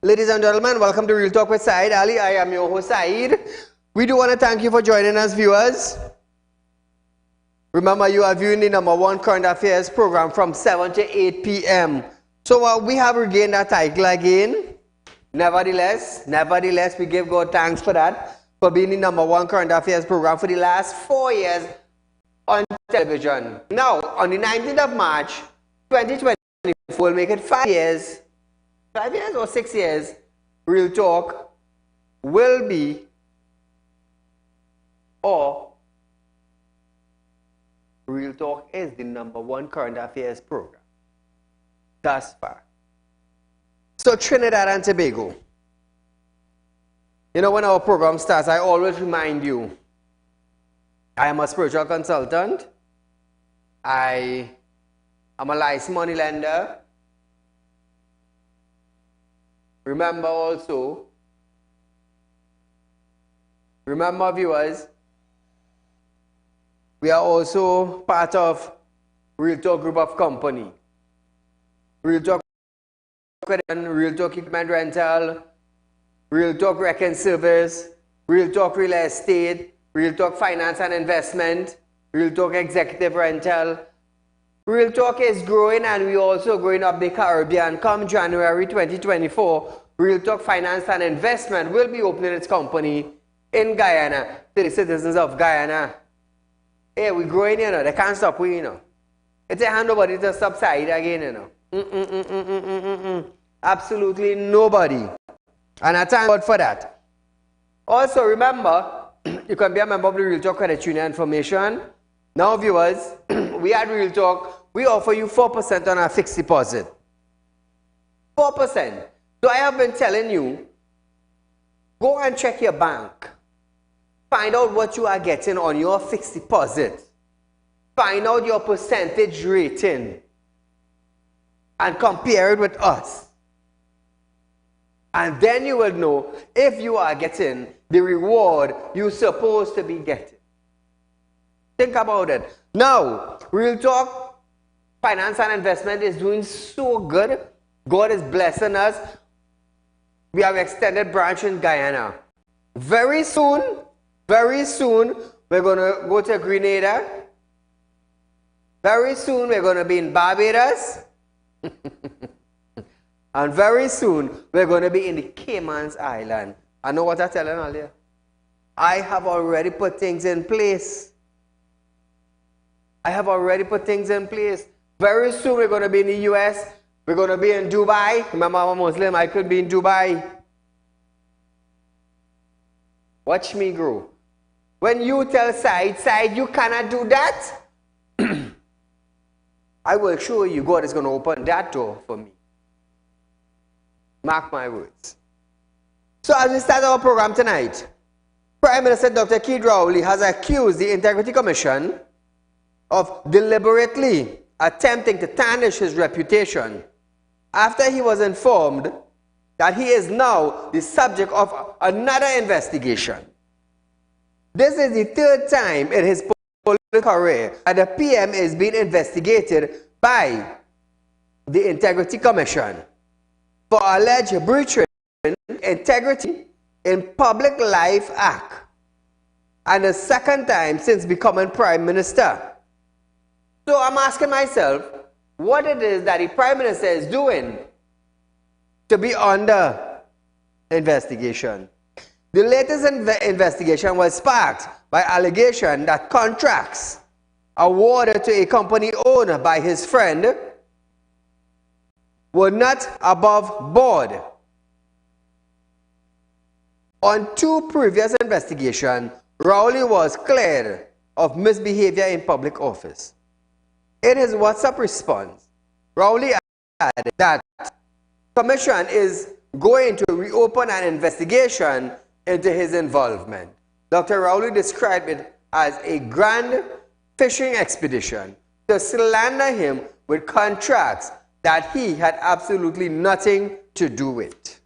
Ladies and gentlemen, welcome to Real Talk with Saieed Ali. I am your host, Saeed. We do want to thank you for joining us, viewers. Remember, you are viewing the #1 current affairs program from 7 to 8 p.m. So we have regained that title again. Nevertheless, we give God thanks for that, for being the #1 current affairs program for the last 4 years on television. Now, on the 19th of March, 2024, we'll make it 5 years. 5 years or 6 years, Real Talk will be, or Real Talk is the #1 current affairs program thus far. So Trinidad and Tobago. You know, when our program starts, I always remind you, I am a spiritual consultant. I am a licensed money lender. Remember viewers, we are also part of Real Talk Group of Company. Real Talk Credit, Real Talk Equipment Rental, Real Talk Rec and Service, Real Talk Real Estate, Real Talk Finance and Investment, Real Talk Executive Rental. Real Talk is growing, and we're also growing up the Caribbean. Come January 2024, Real Talk Finance and Investment will be opening its company in Guyana to the citizens of Guyana. Hey, we're growing, you know. They can't stop we, you know. It's a hand nobody to subside again, you know. Absolutely nobody. And I thank God for that. Also, remember, you can be a member of the Real Talk Credit Union information. Now, viewers, we at Real Talk, we offer you 4% on our fixed deposit. 4%. So I have been telling you, go and check your bank. Find out what you are getting on your fixed deposit. Find out your percentage rating. And compare it with us. And then you will know if you are getting the reward you're supposed to be getting. Think about it. Now, Real Talk Finance and Investment is doing so good. God is blessing us. We have extended branch in Guyana. Very soon, we're going to go to Grenada. Very soon, we're going to be in Barbados. And very soon, we're going to be in the Cayman Islands. I know what I'm telling you earlier. I have already put things in place. Very soon, we're going to be in the US. We're going to be in Dubai. Remember, I'm a Muslim. I could be in Dubai. Watch me grow. When you tell Saeed, you cannot do that, I will show you God is going to open that door for me. Mark my words. So as we start our program tonight, Prime Minister Dr. Saieed Ali has accused the Integrity Commission of deliberately attempting to tarnish his reputation after he was informed that he is now the subject of another investigation. This is the third time in his political career that the PM is being investigated by the Integrity Commission for alleged breaching integrity in Public Life Act, and the second time since becoming Prime Minister. So I'm asking myself what it is that the Prime Minister is doing to be under investigation. The latest investigation was sparked by allegation that contracts awarded to a company owned by his friend were not above board. On 2 previous investigations, Rowley was cleared of misbehavior in public office. In his WhatsApp response, Rowley added that the Commission is going to reopen an investigation into his involvement. Dr. Rowley described it as a grand fishing expedition to slander him with contracts that he had absolutely nothing to do with.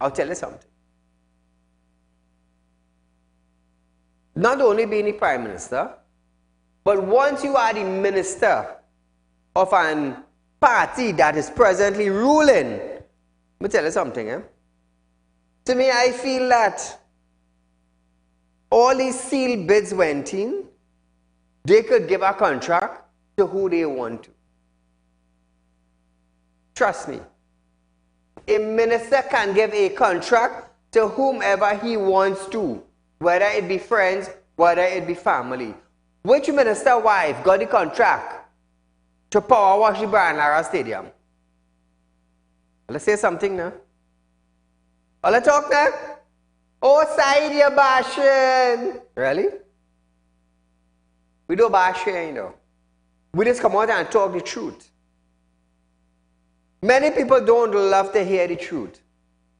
I'll tell you something. Not only being the Prime Minister, but once you are the Minister of an party that is presently ruling, let me tell you something. To me, I feel that all these sealed bids went in, they could give a contract to who they want to. Trust me. A minister can give a contract to whomever he wants to, whether it be friends, whether it be family. Which minister wife got the contract to power wash the Brian Lara Stadium? Let's say something now. Let's talk now. Oh, Saieed, you're bashing. Really? We don't bash here, you know. We just come out and talk the truth. Many people don't love to hear the truth.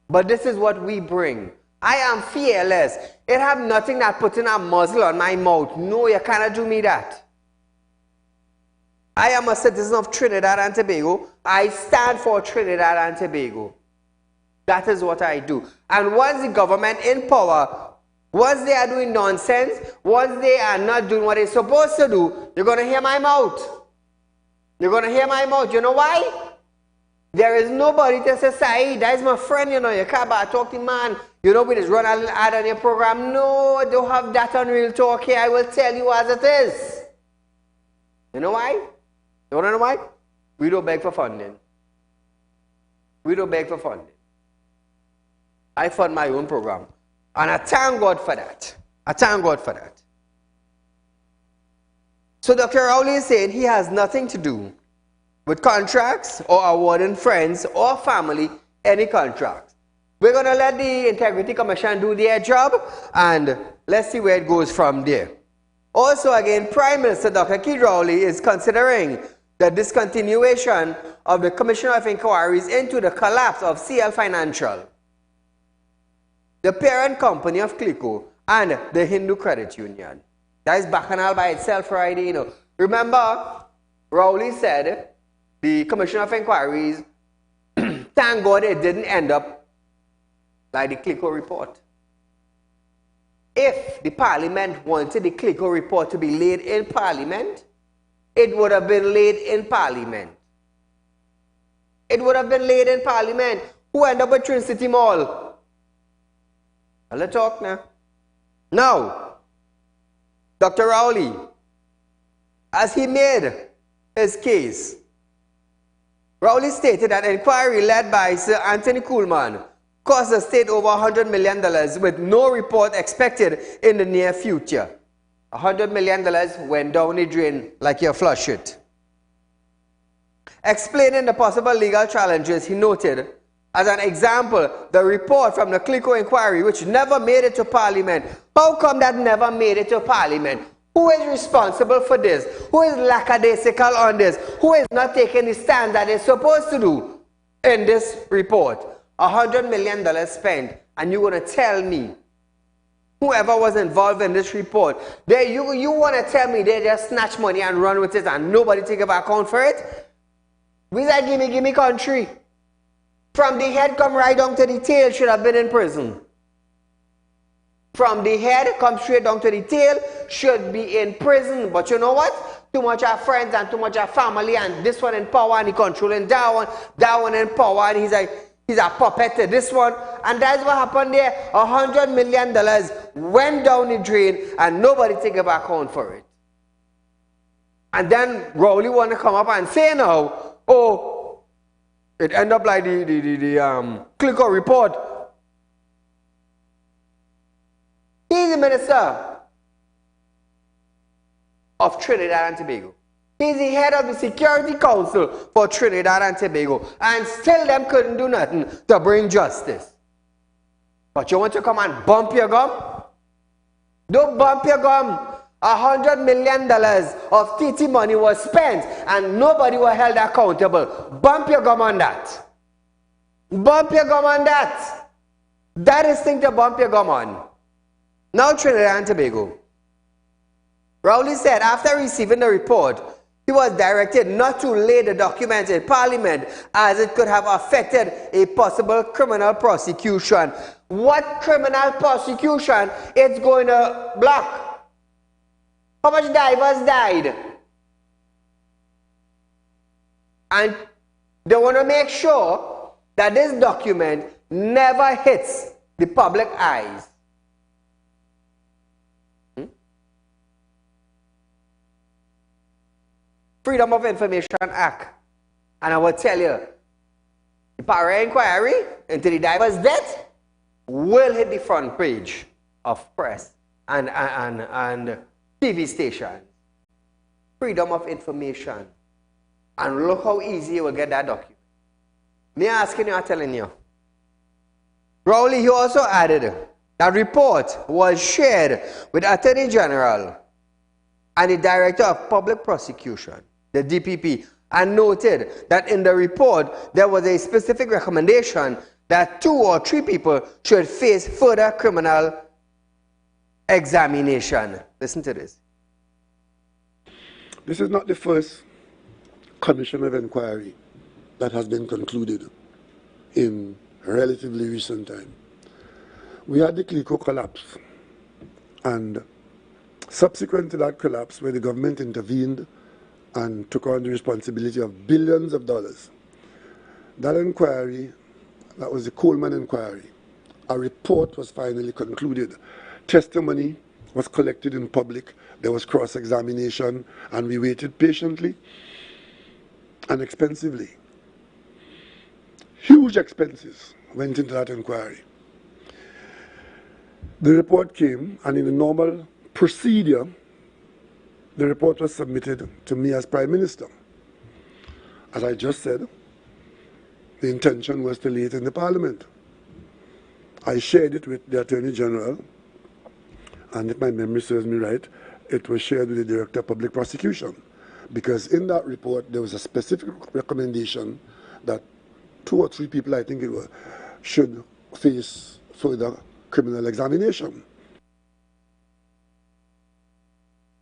But this is what we bring. I am fearless. It have nothing that putting a muzzle on my mouth. No, you cannot do me that. I am a citizen of Trinidad and Tobago. I stand for Trinidad and Tobago. That is what I do. And once the government in power, once they are doing nonsense, once they are not doing what they're supposed to do, you're going to hear my mouth. You're going to hear my mouth. You know why? There is nobody to say, Saieed, that is my friend, you know, you can't talk to man. You know, we just run an ad on your program. No, I don't have that on Real Talk here. I will tell you as it is. You know why? You want to know why? We don't beg for funding. We don't beg for funding. I fund my own program. And I thank God for that. I thank God for that. So Dr. Rowley is saying he has nothing to do with contracts or awarding friends or family any contracts. We're going to let the Integrity Commission do their job and let's see where it goes from there. Also again, Prime Minister Dr. Keith Rowley is considering the discontinuation of the Commission of Inquiries into the collapse of CL Financial, the parent company of Clico, and the Hindu Credit Union. That is bacchanal by itself, Friday, you know. Remember, Rowley said the Commission of Inquiries, thank God it didn't end up like the Clico report. If the Parliament wanted the Clico report to be laid in Parliament, it would have been laid in Parliament. It would have been laid in Parliament. Who ended up with Trin City Mall? Let's talk now. Now, Dr. Rowley, as he made his case, Rowley stated that an inquiry led by Sir Anthony Coolman cost the state over $100 million with no report expected in the near future. $100 million went down the drain like you flush it. Explaining the possible legal challenges, he noted, as an example, the report from the Clico inquiry, which never made it to Parliament. How come that never made it to Parliament? Who is responsible for this? Who is lackadaisical on this? Who is not taking the stand that they're supposed to do in this report? $100 million spent, and you're going to tell me whoever was involved in this report, you want to tell me they just snatch money and run with it and nobody take a account for it? We say, gimme country. From the head come right down to the tail should have been in prison. From the head come straight down to the tail should be in prison. But you know what? Too much of friends and too much of family and this one in power and he controlling that one in power and he's a puppet to this one. And that's what happened there. $100 million went down the drain and nobody take a account for it. And then Rowley want to come up and say now, oh, It ended up like the Clico report. He's the minister of Trinidad and Tobago. He's the head of the Security Council for Trinidad and Tobago. And still them couldn't do nothing to bring justice. But you want to come and bump your gum? Don't bump your gum. $100 million of TT money was spent and nobody was held accountable. Bump your gum on that. Bump your gum on that. That is thing to bump your gum on. Now Trinidad and Tobago. Rowley said after receiving the report, he was directed not to lay the document in Parliament as it could have affected a possible criminal prosecution. What criminal prosecution it's going to block? How much divers died? And they want to make sure that this document never hits the public eyes. Freedom of Information Act. And I will tell you, the Parliament inquiry into the diver's death will hit the front page of press and TV stations. Freedom of information. And look how easy you will get that document. Me asking you, I'm telling you. Rowley, he also added that report was shared with Attorney General and the Director of Public Prosecution, the DPP, and noted that in the report there was a specific recommendation that 2 or 3 people should face further criminal examination. Listen to this. This is not the first commission of inquiry that has been concluded in relatively recent time. We had the Clico collapse, and subsequent to that collapse, where the government intervened and took on the responsibility of billions of dollars, that inquiry, that was the Coleman inquiry, a report was finally concluded. Testimony was collected in public, there was cross-examination, and we waited patiently and expensively. Huge expenses went into that inquiry. The report came, and in the normal procedure, the report was submitted to me as Prime Minister. As I just said, the intention was to lay it in the Parliament. I shared it with the Attorney General, and if my memory serves me right, it was shared with the Director of Public Prosecution, because in that report there was a specific recommendation that 2 or 3 people, I think it was, should face further criminal examination.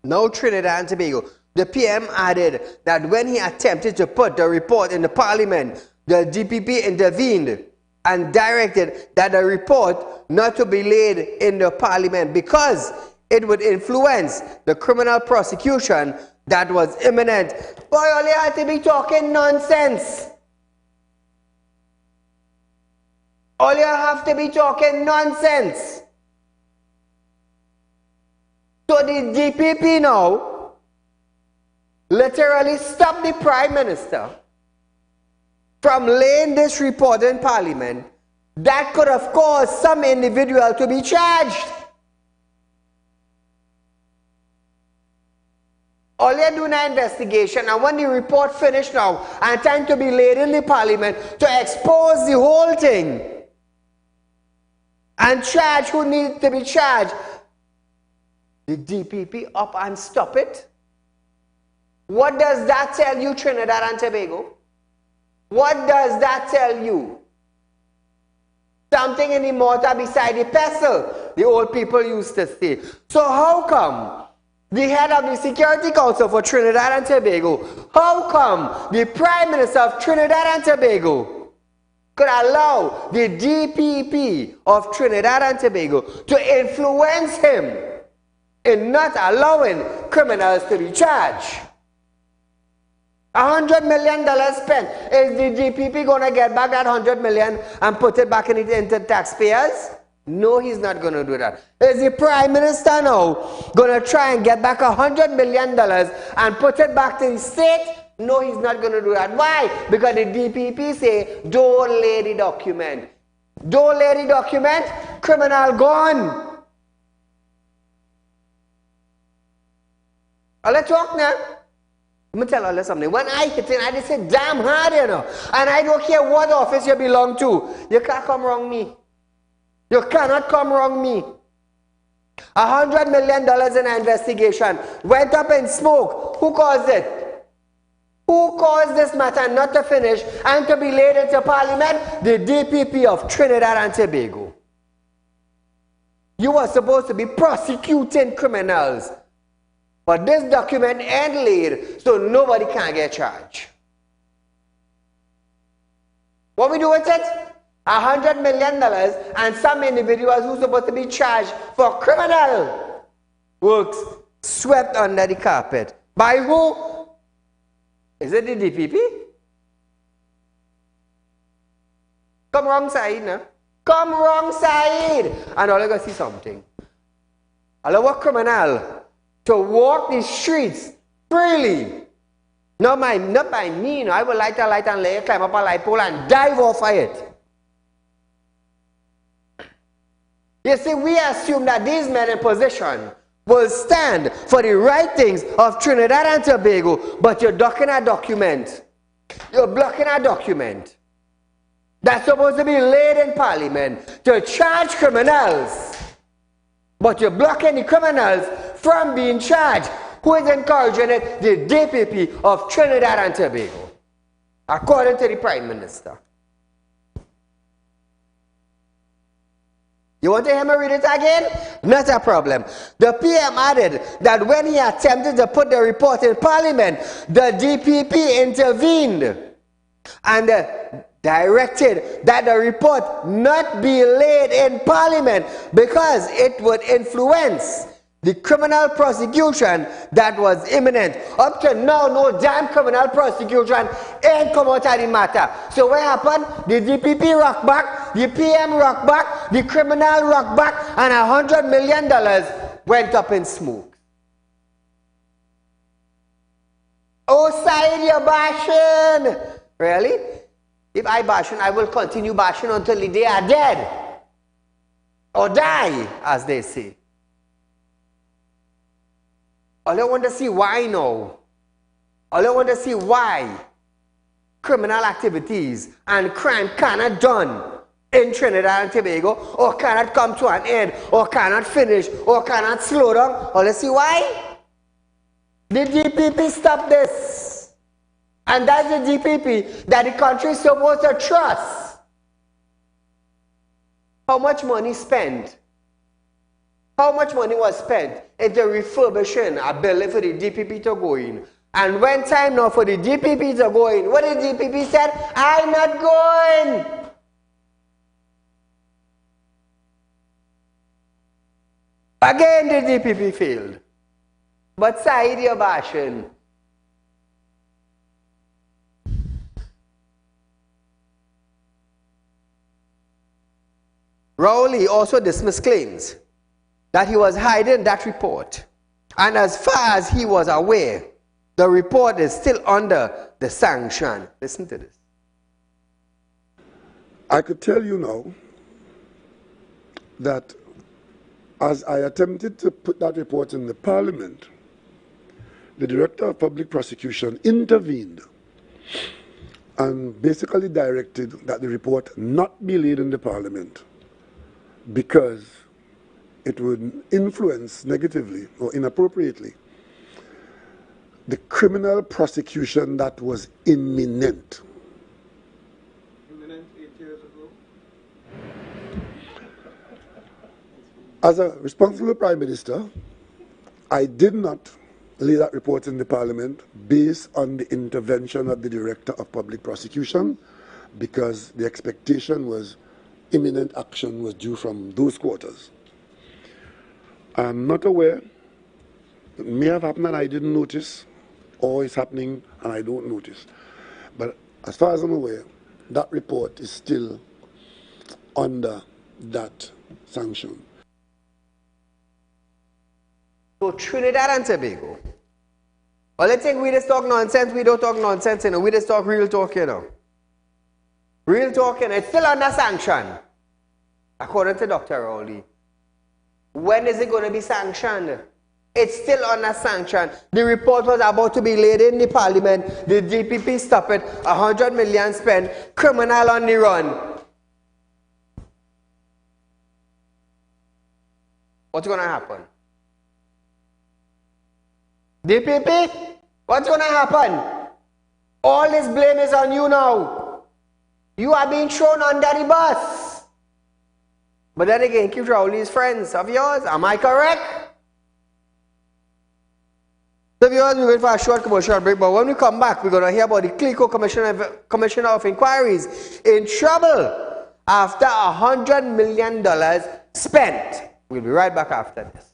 Now Trinidad and Tobago. The PM added that when he attempted to put the report in the Parliament, the DPP intervened and directed that the report not to be laid in the Parliament because it would influence the criminal prosecution that was imminent. Boy, all you have to be talking nonsense. All you have to be talking nonsense. So the DPP now literally stopped the Prime Minister from laying this report in Parliament that could have caused some individual to be charged. All you're doing an investigation, and when the report finished now, and time to be laid in the Parliament to expose the whole thing and charge who needs to be charged, the DPP up and stop it? What does that tell you, Trinidad and Tobago? What does that tell you? Something in the mortar beside the pestle, the old people used to say. So how come the head of the Security Council for Trinidad and Tobago, how come the Prime Minister of Trinidad and Tobago could allow the DPP of Trinidad and Tobago to influence him in not allowing criminals to be charged? $100 million spent. Is the DPP going to get back that $100 million and put it back into taxpayers? No, he's not going to do that. Is the Prime Minister now going to try and get back $100 million and put it back to the state No, he's not going to do that. Why? Because the DPP say, don't lay the document. Don't lay the document, criminal gone. Let's talk now. I'm going to tell you something. When I hit it, I just say damn hard, you know. And I don't care what office you belong to. You can't come wrong me. You cannot come wrong me. $100 million in an investigation went up in smoke. Who caused it? Who caused this matter not to finish and to be laid into Parliament? The DPP of Trinidad and Tobago. You were supposed to be prosecuting criminals. But this document ain't laid, so nobody can get charged. What we do with it? $100 million and some individuals who are supposed to be charged for criminal works swept under the carpet. By who? Is it the DPP? Come wrong side, no? Come wrong side. And all you got to see something. Allow a criminal to walk the streets freely. Not by me, no. I will light a light and lay, climb up a light pole and dive off of it. You see, we assume that these men in position will stand for the right things of Trinidad and Tobago, but you're blocking a document. You're blocking a document that's supposed to be laid in Parliament to charge criminals. But you're blocking the criminals from being charged. Who is encouraging it? The DPP of Trinidad and Tobago, according to the Prime Minister. You want to hear me read it again? Not a problem. The PM added that when he attempted to put the report in Parliament, the DPP intervened and directed that the report not be laid in Parliament because it would influence the criminal prosecution that was imminent. Up to now, no damn criminal prosecution ain't come out of the matter. So what happened? The DPP rock back, the PM rock back, the criminal rock back, and $100 million went up in smoke. Oh, Saieed, you're bashing. Really? If I bashing, I will continue bashing until the day I dead. Or die, as they say. All I want to see why now. All I want to see why criminal activities and crime cannot done in Trinidad and Tobago, or cannot come to an end, or cannot finish, or cannot slow down. All I see why? The DPP stop this. And that's the DPP that the country is supposed to trust. How much money spent? How much money was spent into refurbishing a building for the DPP to go in? And when time now for the DPP to go in, what did the DPP said? I'm not going. Again, the DPP failed. But Saieed, you're bashing. Rowley also dismissed claims that he was hiding that report. And as far as he was aware, the report is still under the sanction. Listen to this. I could tell you now that as I attempted to put that report in the Parliament, the Director of Public Prosecution intervened and basically directed that the report not be laid in the Parliament because it would influence negatively or inappropriately the criminal prosecution that was imminent. Imminent 8 years ago? As a responsible Prime Minister, I did not lay that report in the Parliament based on the intervention of the Director of Public Prosecution because the expectation was imminent action was due from those quarters. I'm not aware. It may have happened and I didn't notice, or it's happening and I don't notice. But as far as I'm aware, that report is still under that sanction. So Trinidad and Tobago Well, let's think we just talk nonsense. We don't talk nonsense, you know. We just talk real talk, you know. Real talk, you know. It's still under sanction, according to Dr. Ali. When is it going to be sanctioned? It's still under sanction. The report was about to be laid in the parliament. The DPP stopped it. 100 million spent. Criminal on the run. What's going to happen? DPP, what's going to happen? All this blame is on you now. You are being thrown under the bus. But then again, keep all these friends of yours. Am I correct? So viewers, we're going for a short commercial break, but when we come back, we're going to hear about the CLICO Commissioner of Inquiries in trouble after $100 million spent. We'll be right back after this.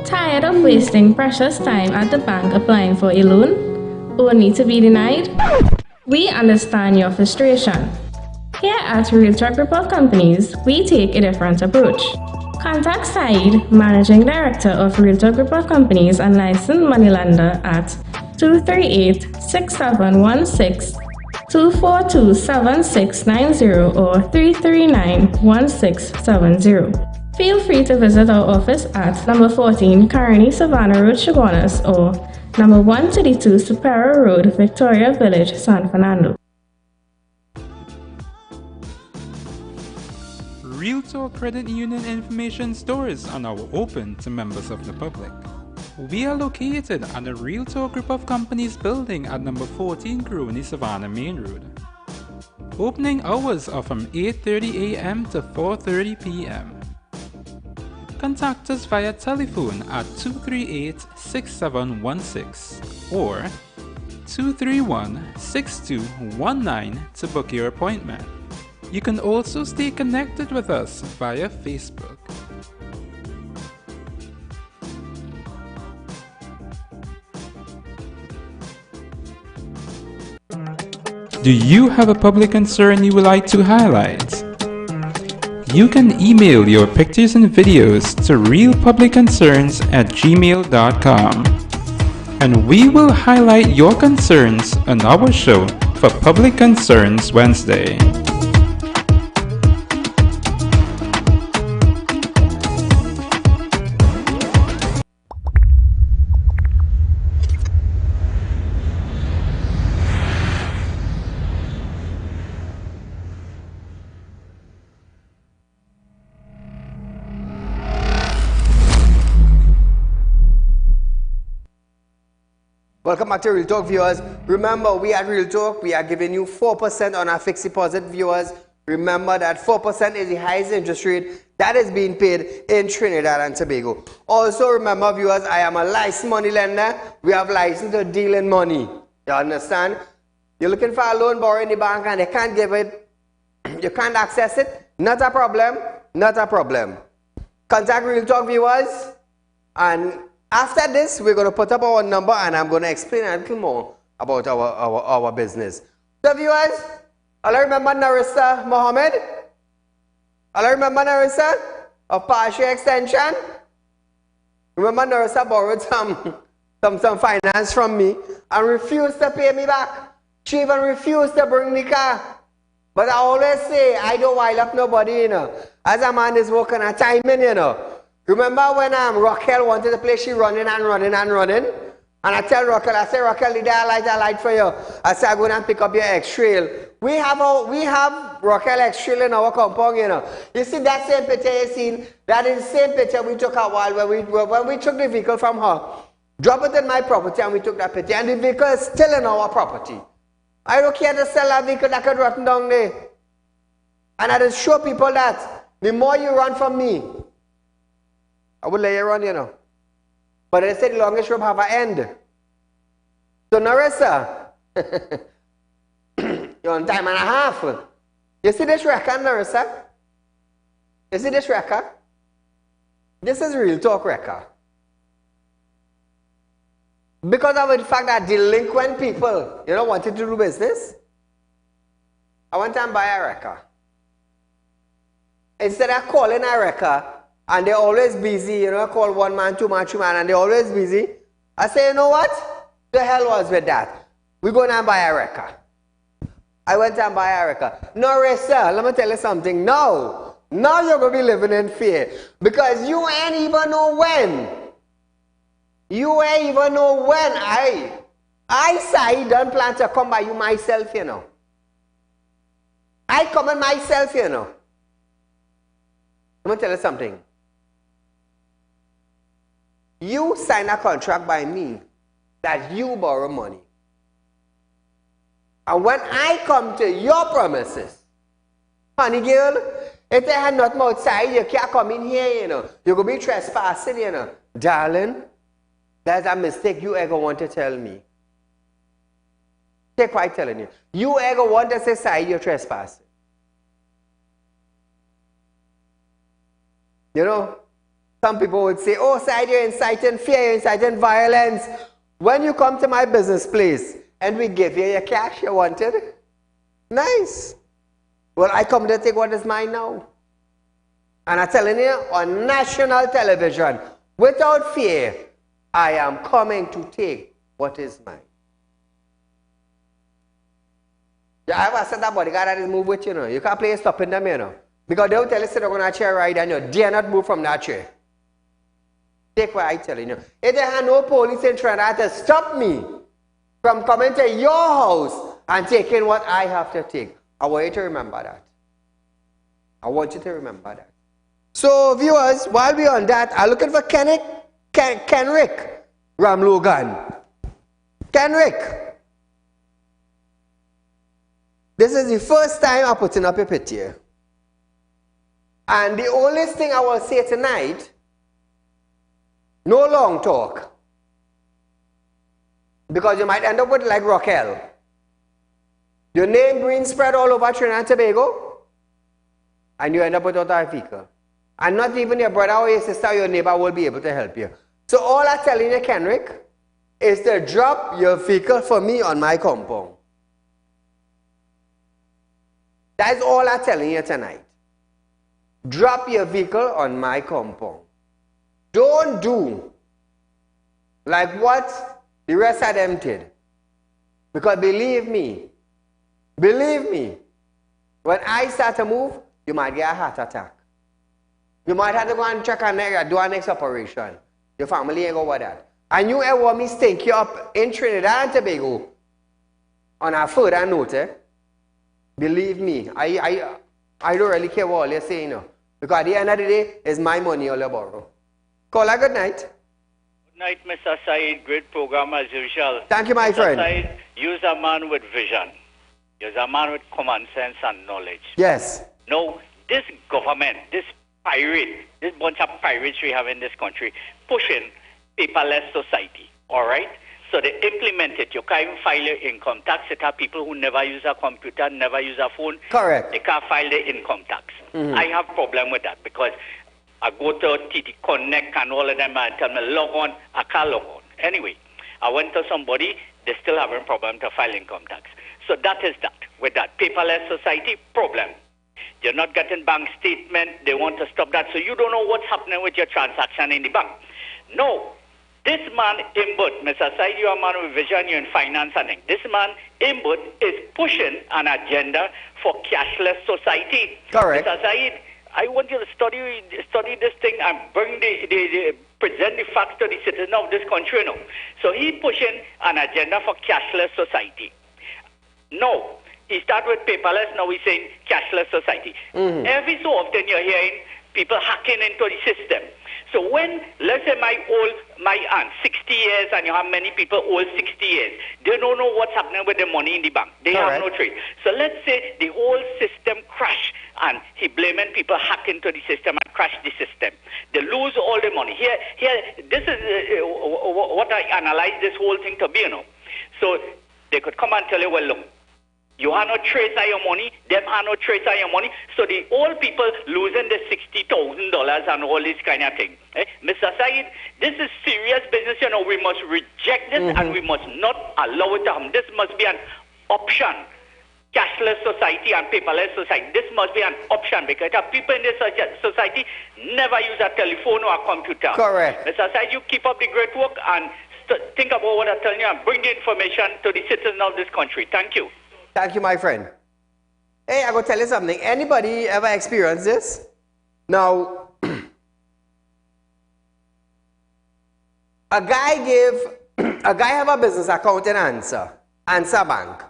Tired of wasting precious time at the bank applying for a loan, only to be denied? We understand your frustration. Here at Realtalk Group of Companies, we take a different approach. Contact Saieed, Managing Director of Realtalk Group of Companies and licensed moneylender at 238-6716, 242-7690 or 339-1670. Feel free to visit our office at number 14 Carney Savannah Road, Chaguanas, or number 132 Superior Road, Victoria Village, San Fernando. Realtalk Credit Union information stores are now open to members of the public. We are located at the Realtalk Group of Companies building at number 14 Carney Savannah Main Road. Opening hours are from 8:30 a.m. to 4:30 p.m. Contact us via telephone at 238-6716 or 231-6219 to book your appointment. You can also stay connected with us via Facebook. Do you have a public concern you would like to highlight? You can email your pictures and videos to realpublicconcerns@gmail.com, and we will highlight your concerns on our show for Public Concerns Wednesday. Welcome back to Real Talk, viewers. Remember, we at Real Talk, we are giving you 4% on our fixed deposit, viewers. Remember that 4% is the highest interest rate that is being paid in Trinidad and Tobago. Also, remember, viewers, I am a licensed money lender. We have license to deal in money. You understand? You're looking for a loan, borrow in the bank, and they can't give it. You can't access it. Not a problem. Not a problem. Contact Real Talk, viewers, and after this, we're going to put up our number and I'm going to explain a little more about our business. So viewers, all I remember Narissa Mohammed? All I remember Narissa of Partial Extension? Remember Narissa borrowed some finance from me and refused to pay me back. She even refused to bring the car. But I always say, I don't wild up nobody, you know. As a man is working a timing, you know. Remember when Raquel wanted to play, she running and running and running? And I tell Raquel, I say, Raquel, did I light for you? I say, I'm going to pick up your X-Trail. We have Raquel X-Trail in our compound, you know. You see that same picture you seen? That is the same picture we took a while when we took the vehicle from her. Drop it in my property and we took that picture. And the vehicle is still in our property. I don't care to sell that vehicle that could run down there. And I just show people that the more you run from me, I will lay you run, you know. But they said the longest rope have an end. So Narissa, you're on time and a half. You see this record, Narissa? You see this record? This is Real Talk record. Because of the fact that delinquent people, you know, wanted to do business, I went and buy a record. instead of calling America, and they're always busy, you know, call 1 man, 2 man, 3 man, and they're always busy, I say, you know what? The hell was with that? We're going to buy a record. I went and buy a record. No, Ressa, let me tell you something. No. Now you're going to be living in fear. Because you ain't even know when. You ain't even know when. I say, don't plan to come by you myself, you know. I come in myself, you know. Let me tell you something. You sign a contract by me that you borrow money. And when I come to your premises, honey girl, if they had nothing outside, you can't come in here, you know. You're going to be trespassing, you know. Darling, that's a mistake you ever want to tell me. Take what I'm telling you. You ever want to say, Saieed, you're trespassing. You know, some people would say, oh, Saieed, you're inciting fear, you're inciting violence. When you come to my business place and we give you your cash you wanted, nice. Well, I come to take what is mine now. And I'm telling you, on national television, without fear, I am coming to take what is mine. You ever said that bodyguard that is move with you know? You can't play stopping them, you know. Because they will tell you, sit down on a chair right and you dare not move from that chair. Take what I'm telling you. If there are no police in Trinidad to stop me from coming to your house and taking what I have to take, I want you to remember that. I want you to remember that. So, viewers, while we're on that, I'm looking for Kenrick Ramlogan. Kenrick. This is the first time I'm putting up a picture. And the only thing I will say tonight, no long talk. Because you might end up with like Raquel. Your name being spread all over Trinidad and Tobago, and you end up without a vehicle. And not even your brother or your sister or your neighbor will be able to help you. So all I'm telling you, Kenrick, is to drop your vehicle for me on my compound. That's all I'm telling you tonight. Drop your vehicle on my compound. Don't do like what the rest of them did. Because believe me, when I start to move, you might get a heart attack. You might have to go and check and do a next operation. Your family ain't go with that. And you ever want me stink you up in Trinidad and Tobago on a further note, believe me, I don't really care what all you're saying now. Because at the end of the day, it's my money all you borrow. Caller, good night. Good night, Mr. Saieed. Great program as usual. Thank you, my friend. Saieed, you're a man with vision. You're a man with common sense and knowledge. Yes. No, this government, this bunch of pirates we have in this country, pushing paperless society, all right? So they implement it. You can't even file your income tax. It have people who never use a computer, never use a phone. Correct. They can't file their income tax. Mm-hmm. I have problem with that because I go to TT Connect and all of them and tell me log on. I can't log on. Anyway, I went to somebody, they still having problem to file income tax. So that is that. With that paperless society, problem. You're not getting bank statement. They want to stop that. So you don't know what's happening with your transaction in the bank. No. This man, Imbut, Mr. Saieed, you're a man with vision, you're in finance and things. This man, Imbut, is pushing an agenda for cashless society. Correct. Mr. Saieed, I want you to study this thing and bring present the facts to the citizens of this country. You know. So he's pushing an agenda for cashless society. No. He started with paperless, now he's saying cashless society. Mm-hmm. Every so often you're hearing people hacking into the system. So when, let's say my aunt, 60 years, and you have many people old 60 years, they don't know what's happening with the money in the bank. They have no trade. So let's say the whole system crash, and he blaming people hack into the system and crash the system. They lose all the money. Here, this is what I analyze this whole thing to be, you know. So they could come and tell you, well, look, you have no trace of your money, them have no trace of your money. So the old people losing the $60,000 and all this kind of thing. Mr. Saieed, this is serious business. You know, we must reject this and we must not allow it to happen. This must be an option cashless society and paperless society. This must be an option because the people in this society never use a telephone or a computer. Correct. Mr. Said, you keep up the great work and think about what I'm telling you and bring the information to the citizens of this country. Thank you. Thank you, my friend. Hey, I gotta tell you something. Anybody ever experienced this? Now, a guy have a business account in Answer Bank,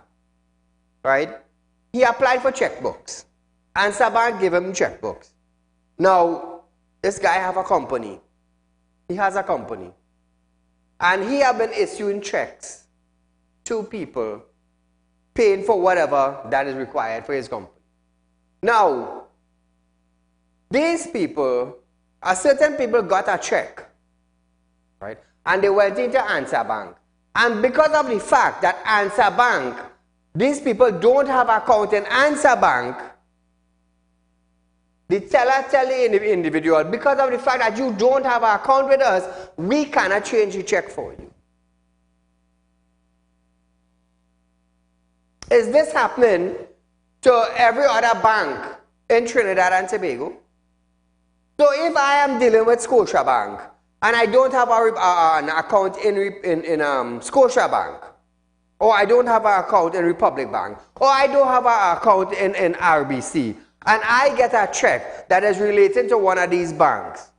right? He applied for checkbooks. Answer Bank gave him checkbooks. Now, this guy have a company. He has a company. And he have been issuing checks to people, paying for whatever that is required for his company. Now, these people, certain people got a check, right? And they went into Answer Bank. And because of the fact that Answer Bank, these people don't have account in Answer Bank, the teller tell the individual, because of the fact that you don't have an account with us, we cannot change the check for you. Is this happening to every other bank in Trinidad and Tobago? So if I am dealing with Scotiabank and I don't have an account in Scotiabank, or I don't have an account in Republic Bank, or I don't have an account in RBC, and I get a check that is related to one of these banks,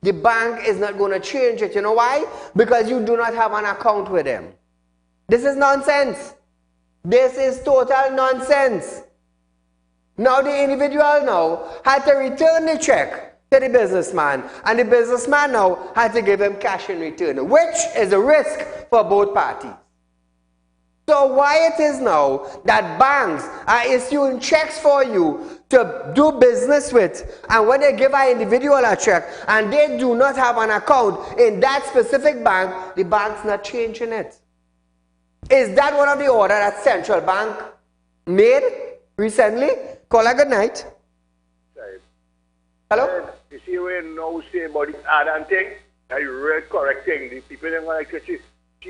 the bank is not going to change it. You know why? Because you do not have an account with them. This is nonsense. This is total nonsense. Now the individual now had to return the check to the businessman, and the businessman now had to give him cash in return, which is a risk for both parties. So why it is now that banks are issuing checks for you to do business with, and when they give an individual a check and they do not have an account in that specific bank, the bank's not changing it? Is that one of the orders that Central Bank made recently? Caller, good night. Hello? You see when now say about this Adam thing, that you real correct thing. The people don't like to see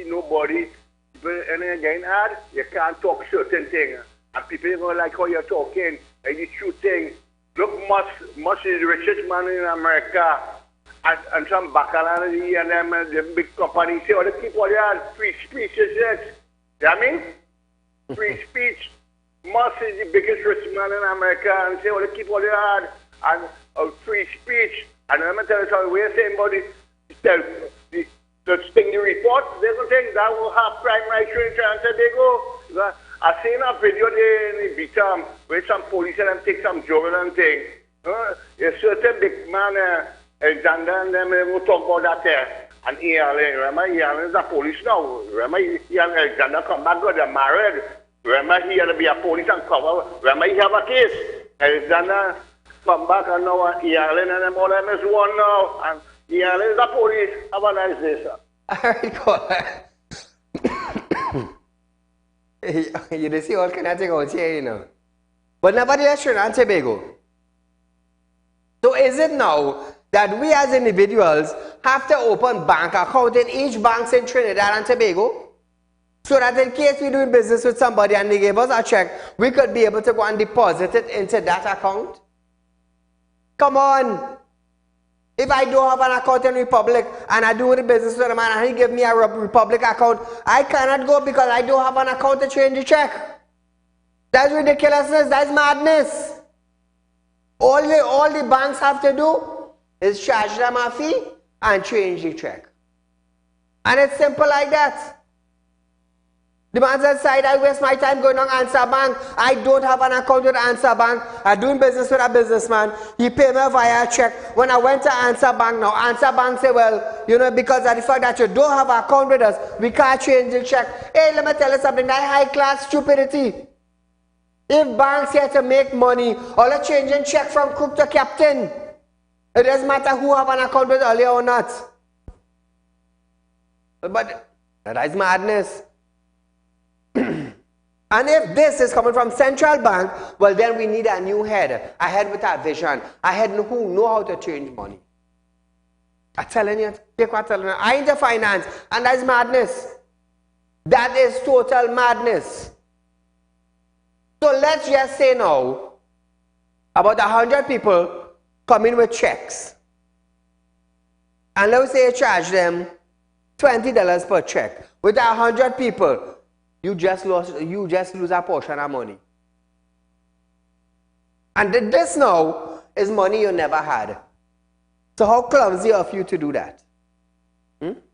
nobody. People and then getting ad, you can't talk certain things. And people don't like how you're talking, like the true thing. Look, much is the richest man in America. And some bacchanal and them the big companies say, oh, they keep all their free speech is it. You know what I mean? Free speech. Musk is the biggest rich man in America and say, oh, they keep all their ad and free speech. And let me tell you something, we're saying about the thing, the report, they're going to think that will have crime rate in Trinidad and Tobago. I seen a video there in the beat where some police and them take some journal and thing. A certain big man, Alexander, and them will talk about that there. And Ian, remember, Ian is a police now. Remember, Ian Alexander come back, they're married. Remember, he had to be a police and cover. Remember, he have a case. Alexander come back and now Ian and them all them is one now. And Ian is a police. Have a nice day, sir. All right, go. You see all kind of things out here, you know. But nevertheless, Trinidad and Tobago. So is it now that we as individuals have to open bank account in each bank in Trinidad and Tobago? So that in case we're doing business with somebody and they gave us a check, we could be able to go and deposit it into that account? Come on. If I don't have an account in Republic and I do the business with a man and he give me a Republic account, I cannot go because I don't have an account to change the check. That's ridiculousness. That's madness. All the banks have to do is charge them a fee and change the check. And it's simple like that. The man said, I waste my time going on Answer Bank. I don't have an account with Answer Bank. I'm doing business with a businessman. He paid me via check. When I went to Answer Bank now, Answer Bank said, well, you know, because of the fact that you don't have an account with us, we can't change the check. Hey, let me tell you something, that high-class stupidity. If banks here to make money, all the changing check from cook to captain, it doesn't matter who have an account with earlier or not. But that is madness. And if this is coming from Central Bank, well then we need a new head, a head with a vision, a head who know how to change money. I'm telling you, I into finance, and that's madness. That is total madness. So let's just say now, about 100 people come in with checks. And let's say you charge them $20 per check. With 100 people, you just lose a portion of money. And this now is money you never had. So how clumsy of you to do that?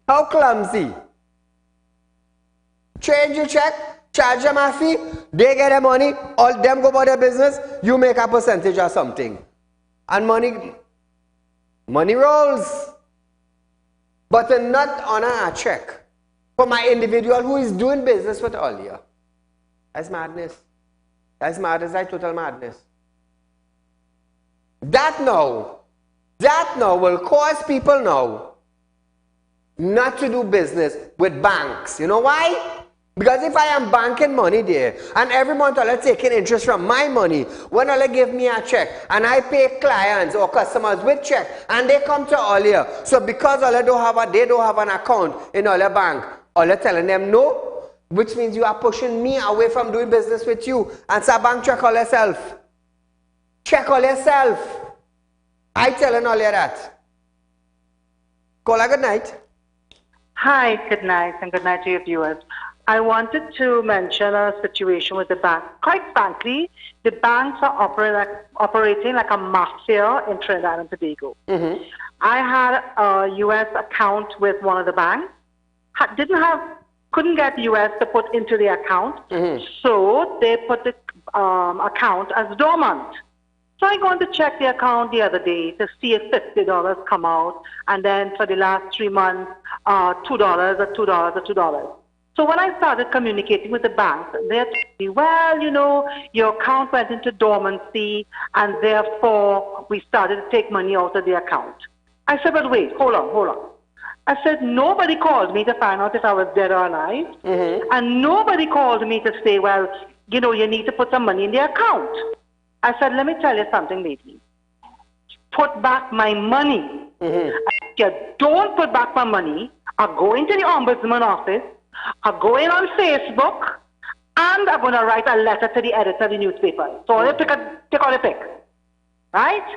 How clumsy? Change your check, charge them a fee, they get their money, all them go about their business, you make a percentage or something. And money rolls. But not on a check for my individual who is doing business with all you. That's madness. That's madness, that's total madness. That now will cause people now not to do business with banks. You know why? Because if I am banking money there, and every month I'll taking interest from my money, when I'll give me a check, and I pay clients or customers with check, and they come to Olia. So because they don't have an account in Olia Bank, Olia telling them no, which means you are pushing me away from doing business with you. And so bank check all yourself. Check all yourself. I telling Olia that. Call a good night. Hi, good night, and good night to your viewers. I wanted to mention a situation with the bank. Quite frankly, the banks are operating like a mafia in Trinidad and Tobago. Mm-hmm. I had a U.S. account with one of the banks. Couldn't get U.S. to put into the account, so they put the account as dormant. So I going to check the account the other day to see if $50 come out, and then for the last 3 months, $2 or $2 or $2. So when I started communicating with the bank, they told me, well, you know, your account went into dormancy, and therefore we started to take money out of the account. I said, but wait, hold on. I said, nobody called me to find out if I was dead or alive, and nobody called me to say, well, you know, you need to put some money in the account. I said, let me tell you something, lady. Put back my money. If you don't put back my money, I'll go into the ombudsman office, I'll go in on Facebook, and I'm going to write a letter to the editor of the newspaper. So you pick all you pick. Right?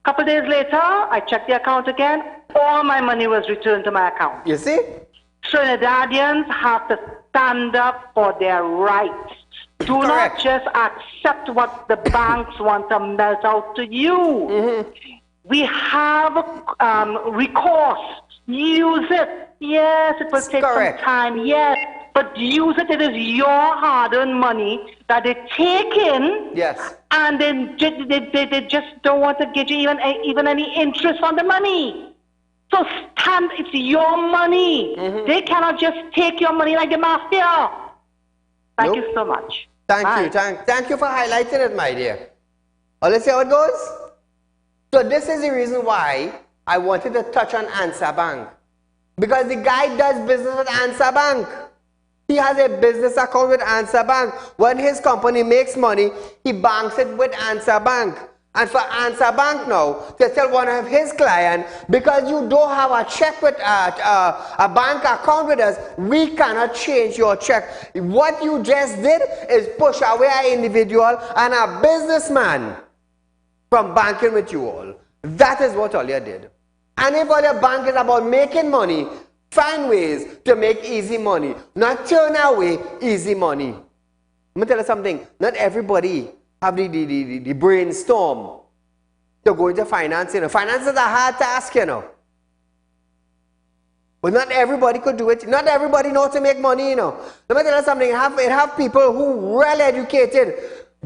Couple days later, I checked the account again. All my money was returned to my account. You see? Trinidadians have to stand up for their rights. Do not just accept what the banks want to melt out to you. We have recourse. Use it. Yes, it will take some time. Yes, but use it. It is your hard-earned money that they take in. Yes. And then they just don't want to give you even any interest on the money. So stand. It's your money. They cannot just take your money like the mafia. Thank you so much. Thank you. Thank you for highlighting it, my dear. Let's see how it goes. So this is the reason why I wanted to touch on Answer Bank. Because the guy does business with Answer Bank. He has a business account with Answer Bank. When his company makes money, he banks it with Answer Bank. And for Answer Bank now to tell one of his clients, because you don't have a check with a bank account with us, we cannot change your check. What you just did is push away an individual and a businessman from banking with you all. That is what all you did. And if all your bank is about making money, find ways to make easy money, not turn away easy money. Let me tell you something. Not everybody have the brainstorm to go into finance. You know, finance is a hard task, you know. But not everybody could do it. Not everybody knows to make money, you know. Let me tell you something. It have people who well educated,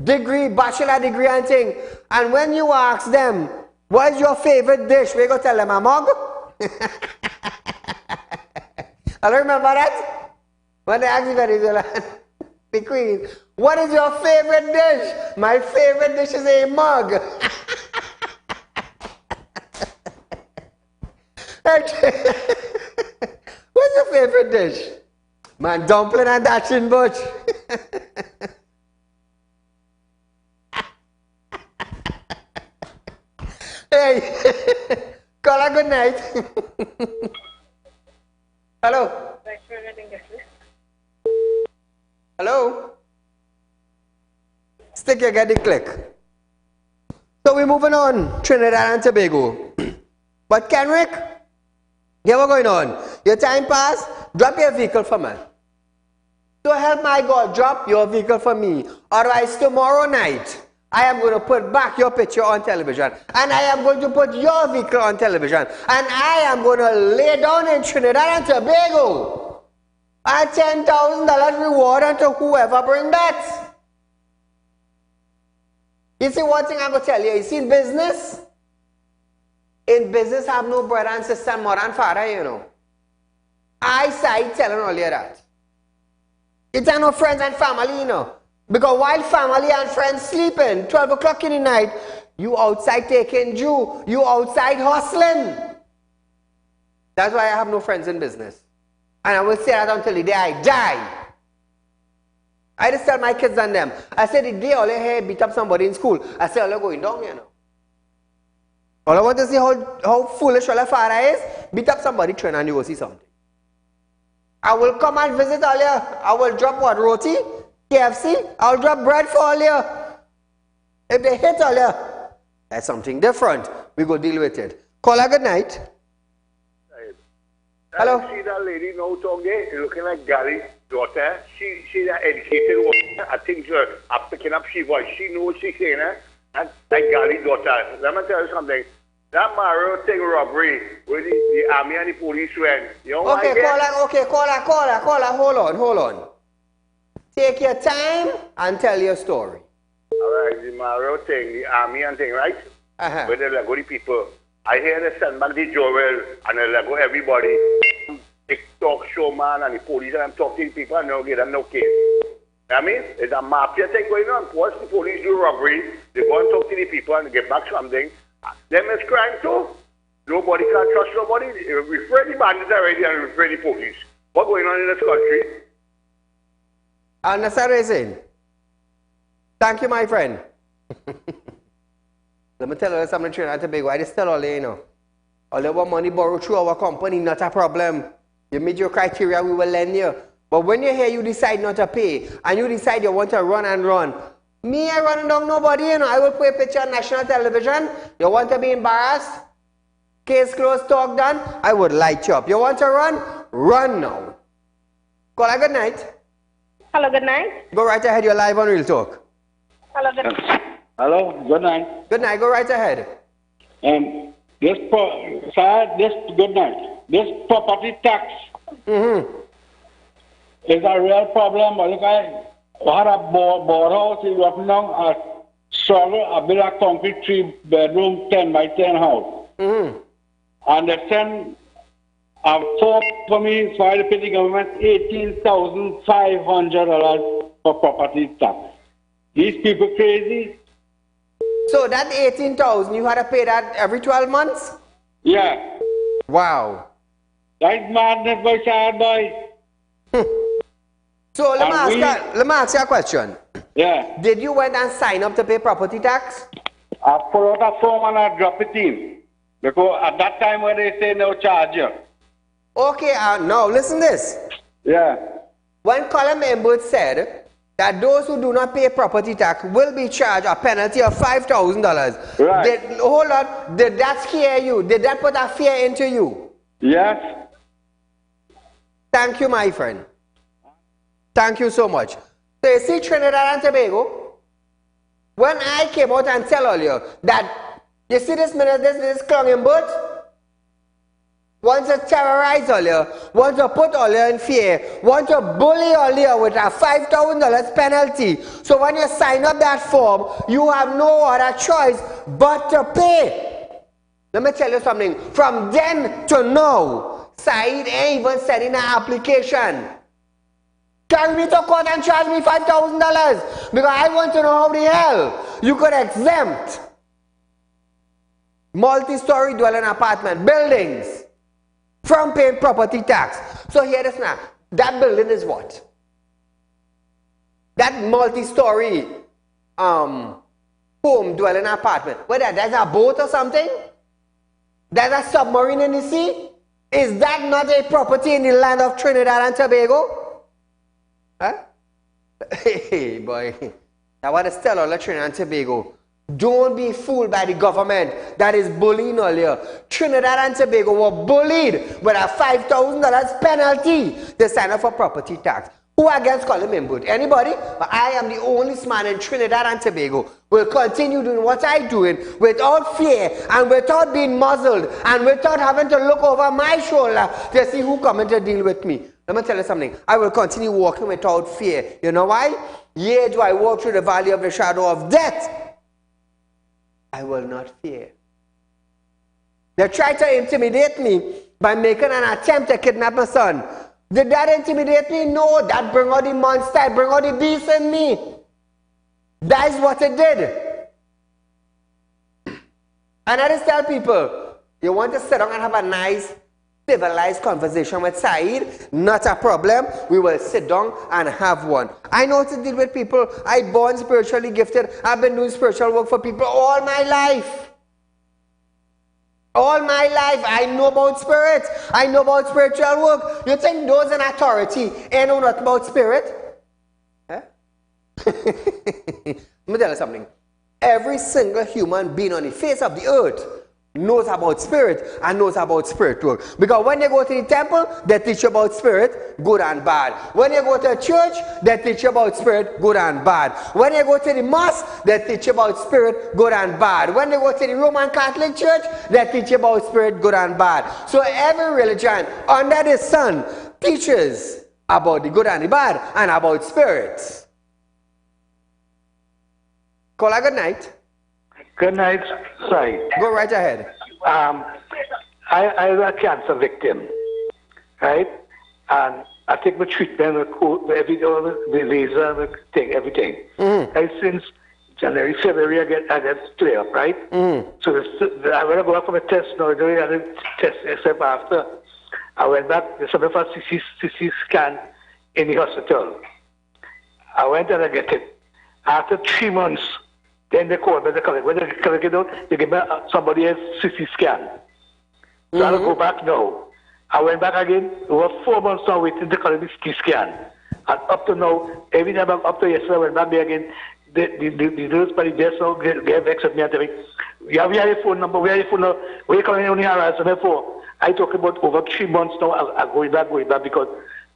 degree, bachelor degree and thing. And when you ask them, what is your favorite dish? We go tell them a mug. I remember that. When they ask me that, the queen, what is your favorite dish? My favorite dish is a mug. What's your favorite dish? Man, dumpling and dashing butch. Hey, call a good night. Hello. Hello. Stick you get the click. So we're moving on, Trinidad and Tobago. But Kenrick, here what's going on. Your time pass, drop your vehicle for me. So help my God, drop your vehicle for me. Otherwise tomorrow night, I am going to put back your picture on television. And I am going to put your vehicle on television. And I am going to lay down in Trinidad and Tobago a $10,000 reward unto whoever bring that. You see one thing I'm going to tell you. You see in business have no brother and sister and mother and father, you know. I side telling all you that. It's no friends and family, you know. Because while family and friends sleeping, 12 o'clock in the night, you outside taking Jew, you outside hustling. That's why I have no friends in business. And I will say that until the day I die. I just tell my kids and them, I said the day all you hear beat up somebody in school, I say all you going down, you know. All I want to see how foolish all your father is, beat up somebody, train and you go see something. I will come and visit all you. I will drop what, roti, KFC, I'll drop bread for all you. If they hit all you, that's something different. We go deal with it. Call her good night. Hello. See that lady now talk there, looking like Gary's daughter. She's an educated woman. I think I'm picking up she voice. She knows what she's saying, and like Gary's daughter. Let me tell you something. That Mario thing robbery where the army and the police went. You know okay, call her. Hold on. Take your time and tell your story. Alright, the Mario thing, the army and thing, right? Where they let go the people. I hear they send back the Joel and they let go everybody. TikTok showman and the police and I'm talking to people and no get them no case. I mean, there's a mafia thing going on. Once the police do robbery, they go and talk to the people and get back something. Them is crime too. Nobody can trust nobody. We afraid the bandits already and we afraid the police. What's going on in this country? I understand what you're saying. Thank you, my friend. Let me tell you something, Trinidad and Tobago. I just tell all you know. All you want money borrowed through our company, not a problem. You meet your criteria, we will lend you. But when you hear you decide not to pay, and you decide you want to run and run, me, I running down nobody, you know. I will put a picture on national television. You want to be embarrassed? Case closed, talk done. I would light you up. You want to run? Run now. Call her good night. Hello, good night. Go right ahead, you're live on Real Talk. Hello, good night. Hello, good night. Good night, go right ahead. Good night. This property tax is a real problem. Look, I had a board house in Rotterdam, a struggle, a bit of concrete 3-bedroom, 10 by 10 house. And they send a form for me, so I pay the government $18,500 for property tax. These people crazy. So that $18,000, you had to pay that every 12 months? Yeah. Wow. That's madness, boy, sad boy. So let me ask you a question. Yeah. Did you went and sign up to pay property tax? I pull out a form and I drop it in. Because at that time when they say no charge you. Okay, now listen this. Yeah. When Colin Members said that those who do not pay property tax will be charged a penalty of $5,000. Right. Hold on. Did that scare you? Did that put a fear into you? Yes. Thank you, my friend. Thank you so much. So you see Trinidad and Tobago, when I came out and tell all you that, you see this minute, this clunging boat, wants to terrorize all you, wants to put all you in fear, wants to bully all you with a $5,000 penalty. So when you sign up that form, you have no other choice but to pay. Let me tell you something. From then to now, Saieed ain't even sent in an application. Carry me to court and charge me $5,000 because I want to know how the hell you could exempt multi-story dwelling apartment buildings from paying property tax. So here it is now. That building is what? That multi-story home dwelling apartment. Whether there's a boat or something? There's a submarine in the sea? Is that not a property in the land of Trinidad and Tobago? Huh? Hey, boy. I want to tell all of Trinidad and Tobago, don't be fooled by the government that is bullying all you. Trinidad and Tobago were bullied with a $5,000 penalty to sign up for property tax. Who against calling me boot? Anybody? But I am the only man in Trinidad and Tobago will continue doing what I'm doing without fear and without being muzzled and without having to look over my shoulder to see who coming to deal with me. Let me tell you something. I will continue walking without fear. You know why? Yea, do I walk through the valley of the shadow of death, I will not fear. They tried to intimidate me by making an attempt to kidnap my son. Did that intimidate me? No, that bring out the monster, bring out the beast in me. That is what it did. And I just tell people, you want to sit down and have a nice, civilized conversation with Saeed? Not a problem. We will sit down and have one. I know how to deal with people. I'm born spiritually gifted. I've been doing spiritual work for people all my life. All my life, I know about spirit. I know about spiritual work. You think those in authority ain't know nothing about spirit? Huh? Let me tell you something. Every single human being on the face of the earth knows about spirit and knows about spirit work. Because when you go to the temple, they teach you about spirit, good and bad. When you go to a church, they teach you about spirit, good and bad. When you go to the mosque, they teach you about spirit, good and bad. When you go to the Roman Catholic Church, they teach you about spirit, good and bad. So every religion under the sun teaches about the good and the bad and about spirits. Call a good night. Good night, Sai. Go right ahead. I was a cancer victim, right? And I take my treatment, the laser, the thing, everything. And since January, February, I get clear up, right? So I went to go out for my test now. I didn't test except after. I went back, there's something for CT scan in the hospital. I went and I get it. After 3 months, then they called me, they collect. When they collect it out, they give me somebody else's CT scan. So I'll go back now. I went back again. Over 4 months now waiting to collect the CT scan. And up to now, every time up to yesterday, I went back there again. The nurse by the desk now get vexed at me and tell me, we have your phone number, where are your phone number? Where you calling only harass me for? I talk about over 3 months now, I'm going back because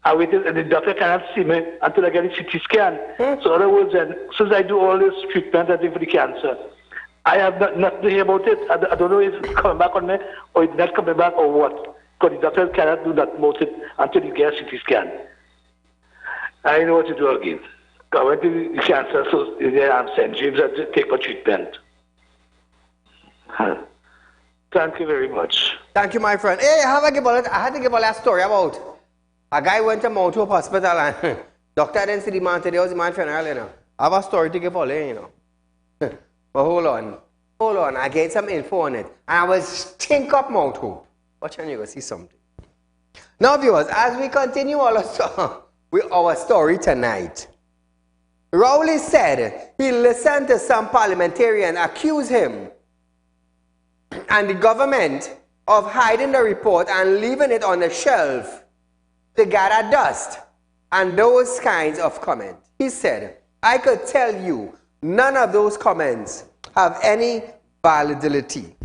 I waited and the doctor cannot see me until I get a CT scan. So in other words, since I do all this treatment I do for the cancer, I have nothing to hear about it. I don't know if it's coming back on me or it's not coming back or what. Because the doctor cannot do that about it until you get a CT scan. I know what to do again. I went to the cancer, so there I'm St. James to take for treatment. Thank you very much. Thank you, my friend. Hey, I had to give a last story about a guy went to Mount Hope Hospital and doctor didn't see the man today. Was the man funeral, you know. I have a story to give all in, you know. But hold on. I get some info on it. And I will stink up Mount Hope. Watch and you go see something. Now, viewers, as we continue with our story tonight, Rowley said he listened to some parliamentarian accuse him and the government of hiding the report and leaving it on the shelf to gather dust and those kinds of comments. He said, I could tell you none of those comments have any validity.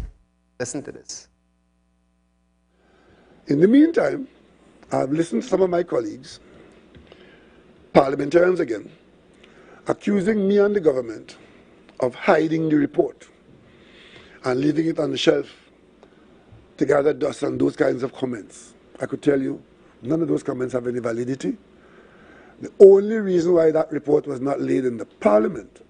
Listen to this. In the meantime, I've listened to some of my colleagues, parliamentarians again, accusing me and the government of hiding the report and leaving it on the shelf to gather dust and those kinds of comments. I could tell you none of those comments have any validity. The only reason why that report was not laid in the Parliament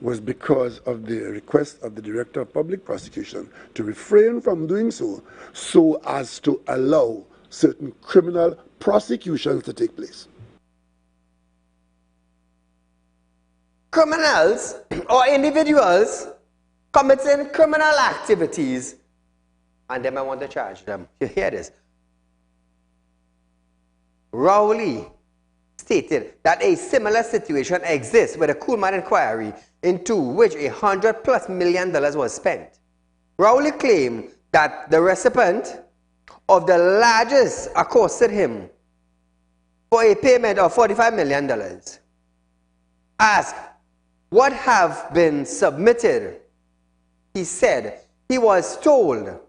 was because of the request of the Director of Public Prosecution to refrain from doing so, so as to allow certain criminal prosecutions to take place. Criminals or individuals committing criminal activities, and then I want to charge them. You hear this? Rowley stated that a similar situation exists with a Kuhlman inquiry into which $100+ million was spent. Rowley claimed that the recipient of the largest accosted him for a payment of $45 million. Asked what have been submitted, he said he was told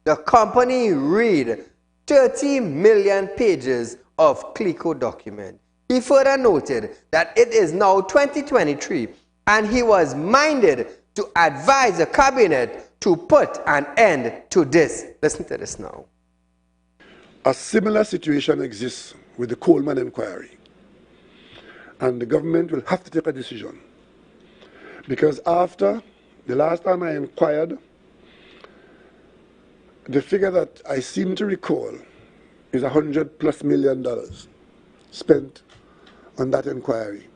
the company read 30 million pages of CLICO document. He further noted that it is now 2023 and he was minded to advise the cabinet to put an end to this. Listen to this now. A similar situation exists with the Coleman inquiry. And the government will have to take a decision. Because after the last time I inquired, the figure that I seem to recall is $100+ million spent on that inquiry.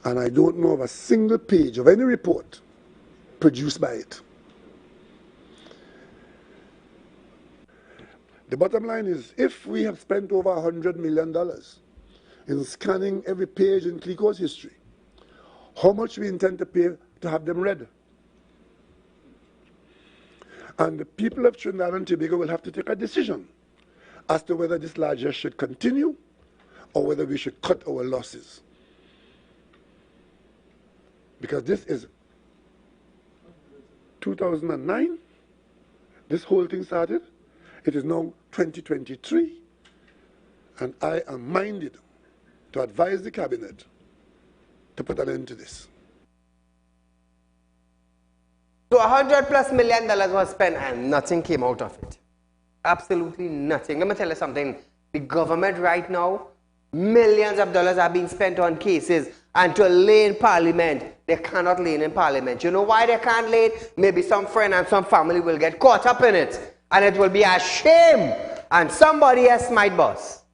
And I don't know of a single page of any report produced by it. The bottom line is, if we have spent over $100 million in scanning every page in CLICO's history, how much we intend to pay to have them read? And the people of Trinidad and Tobago will have to take a decision as to whether this largesse should continue or whether we should cut our losses. Because this is 2009, this whole thing started. It is now 2023, and I am minded to advise the cabinet to put an end to this. So $100+ million was spent and nothing came out of it. Absolutely nothing. Let me tell you something. The government right now, millions of dollars are being spent on cases, and to lay in parliament, they cannot lay in parliament. You know why they can't lay it? Maybe some friend and some family will get caught up in it, and it will be a shame, and somebody else might boss.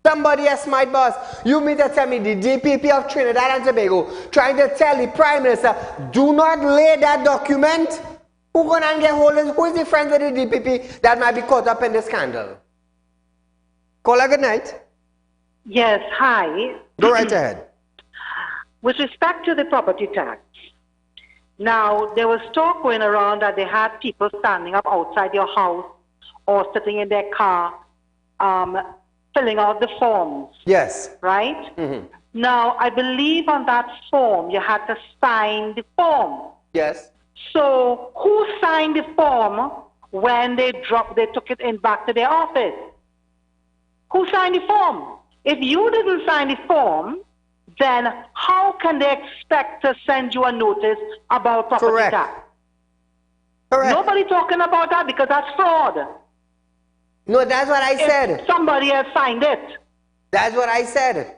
Somebody else might boss. You mean to tell me the DPP of Trinidad and Tobago trying to tell the Prime Minister, do not lay that document? Who gonna get hold of it? Who is the friend of the DPP that might be caught up in the scandal? Caller, good night. Yes, hi. Go right ahead. With respect to the property tax, now there was talk going around that they had people standing up outside your house or sitting in their car filling out the forms. Yes. Right? Mm-hmm. Now, I believe on that form you had to sign the form. Yes. So who signed the form when they took it in back to their office? Who signed the form? If you didn't sign the form, then how can they expect to send you a notice about property tax? Correct. Nobody talking about that because that's fraud. No, that's what I said. Somebody else signed it. That's what I said.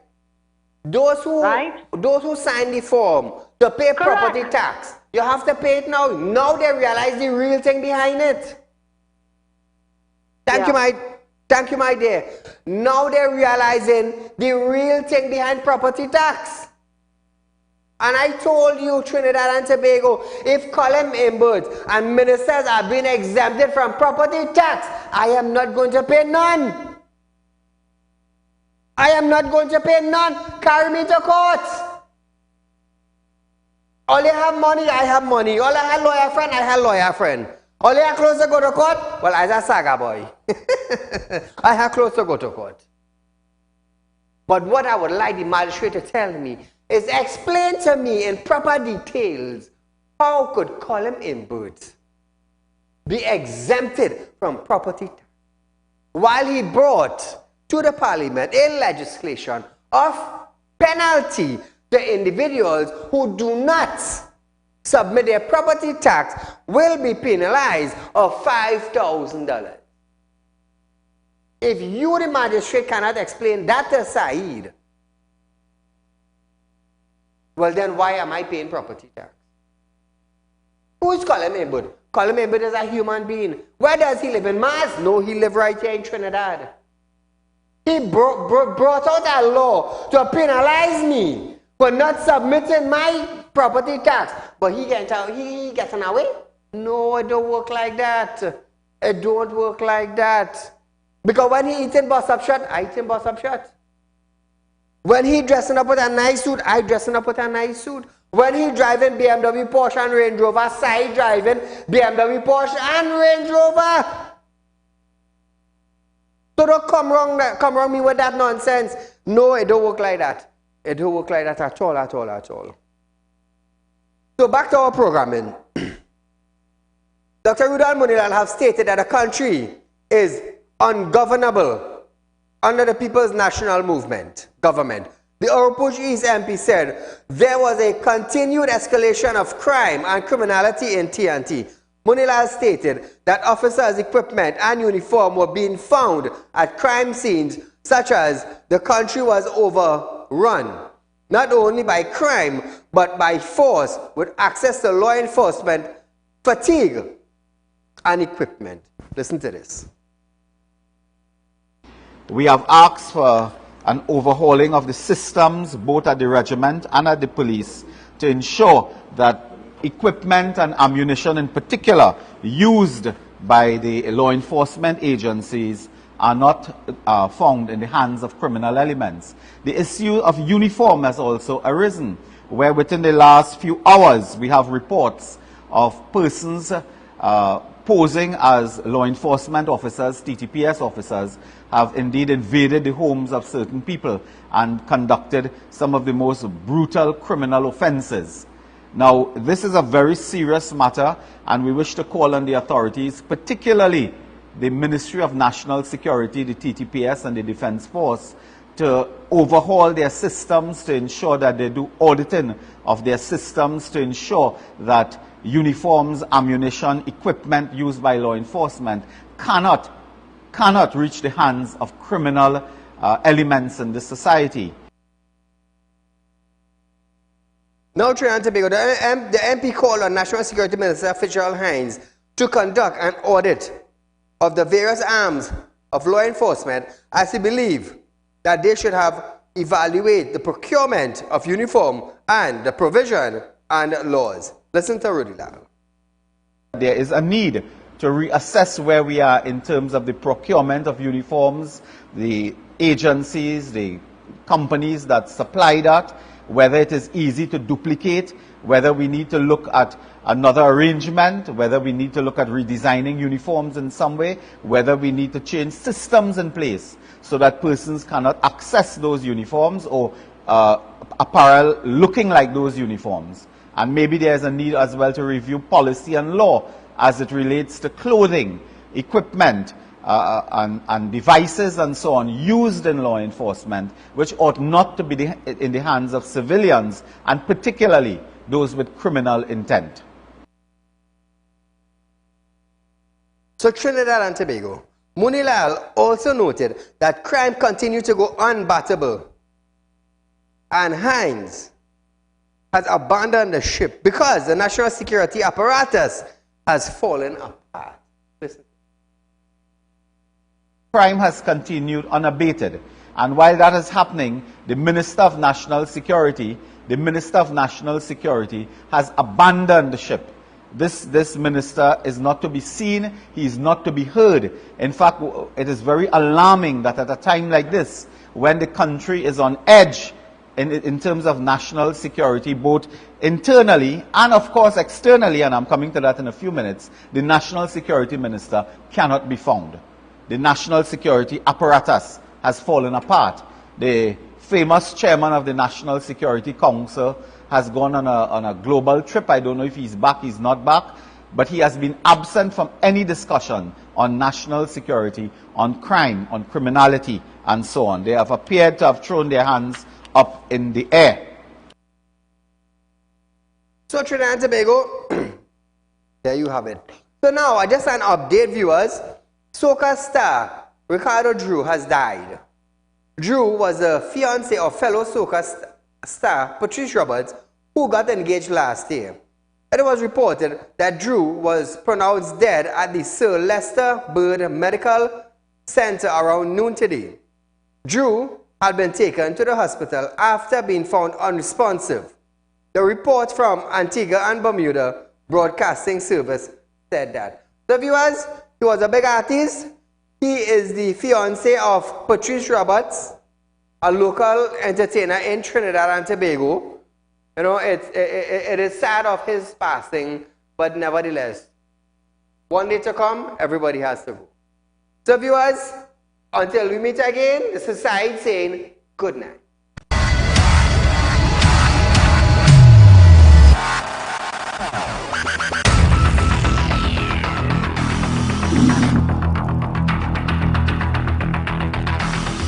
Those who sign the form to pay property tax, you have to pay it now. Now they realize the real thing behind it. Thank you, my dear. Now they're realizing the real thing behind property tax. And I told you, Trinidad and Tobago, if Colin Imbert and ministers are being exempted from property tax, I am not going to pay none. I am not going to pay none. Carry me to court. All you have money, I have money. All I had lawyer friend, I had lawyer friend. All you have close to go to court, well, I was a saga boy. I have close to go to court. But what I would like the magistrate to tell me is explain to me in proper details how could Colin Imbert be exempted from property tax while he brought to the parliament a legislation of penalty to individuals who do not submit their property tax will be penalized of $5,000. If you, the magistrate, cannot explain that to Saeed, well then why am I paying property tax? Who is Colin Imbert? Colin Imbert is a human being. Where does he live? In Mars? No, he lives right here in Trinidad. He brought out a law to penalize me for not submitting my property tax. But he getting away? No, it don't work like that. It don't work like that. Because when he eating bus up shot, I eating bus up shot. When he dressing up with a nice suit, I dressing up with a nice suit. When he driving BMW, Porsche and Range Rover, side driving BMW, Porsche and Range Rover. So don't come wrong me with that nonsense. No, it don't work like that. It don't work like that at all, at all, at all. So back to our programming. Dr. Rudal Munilal have stated that the country is ungovernable under the People's National Movement government. The Oropuj East MP said there was a continued escalation of crime and criminality in TNT. Munilal stated that officers' equipment and uniform were being found at crime scenes, such as the country was overrun, not only by crime, but by force, with access to law enforcement, fatigue, and equipment. Listen to this. We have asked for an overhauling of the systems, both at the regiment and at the police, to ensure that equipment and ammunition in particular used by the law enforcement agencies are not found in the hands of criminal elements. The issue of uniform has also arisen, where within the last few hours we have reports of persons posing as law enforcement officers, TTPS officers, have indeed invaded the homes of certain people and conducted some of the most brutal criminal offenses. Now, this is a very serious matter, and we wish to call on the authorities, particularly the Ministry of National Security, the TTPS, and the Defense Force, to overhaul their systems, to ensure that they do auditing of their systems, to ensure that uniforms, ammunition, equipment used by law enforcement cannot reach the hands of criminal elements in the society. Now, Trinidad and Tobago, the MP called on National Security Minister Fitzgerald Hines to conduct an audit of the various arms of law enforcement, as he believes that they should have evaluate the procurement of uniform and the provision and laws. Listen to Rudy Lal. There is a need to reassess where we are in terms of the procurement of uniforms, the agencies, the companies that supply that, whether it is easy to duplicate, whether we need to look at another arrangement, whether we need to look at redesigning uniforms in some way, whether we need to change systems in place so that persons cannot access those uniforms or apparel looking like those uniforms. And maybe there's a need as well to review policy and law as it relates to clothing, equipment, and devices and so on used in law enforcement, which ought not to be in the hands of civilians, and particularly those with criminal intent. So Trinidad and Tobago, Munilal also noted that crime continued to go unbattable, and Hines has abandoned the ship because the national security apparatus has fallen apart. Listen. Crime has continued unabated, and while that is happening, the Minister of National Security has abandoned the ship. This minister is not to be seen, he is not to be heard. In fact, it is very alarming that at a time like this, when the country is on edge in terms of national security, both internally and of course externally, and I'm coming to that in a few minutes, the National Security Minister cannot be found. The national security apparatus has fallen apart. The famous chairman of the National Security Council has gone on a global trip. I don't know if he's back, he's not back, but he has been absent from any discussion on national security, on crime, on criminality, and so on. They have appeared to have thrown their hands up in the air. So Trinidad and Tobago, there you have it. So now, I just an update, viewers. Soca star Ricardo Drew has died. Drew was the fiancé of fellow soca star Patrice Roberts, who got engaged last year. It was reported that Drew was pronounced dead at the Sir Lester Bird Medical Center around noon today. Drew had been taken to the hospital after being found unresponsive. The report from Antigua and Bermuda Broadcasting Service said that. So viewers, he was a big artist. He is the fiancé of Patrice Roberts, a local entertainer in Trinidad and Tobago. You know, it is sad of his passing, but nevertheless, one day to come, everybody has to go. So viewers, until we meet again, this is Saieed saying good night.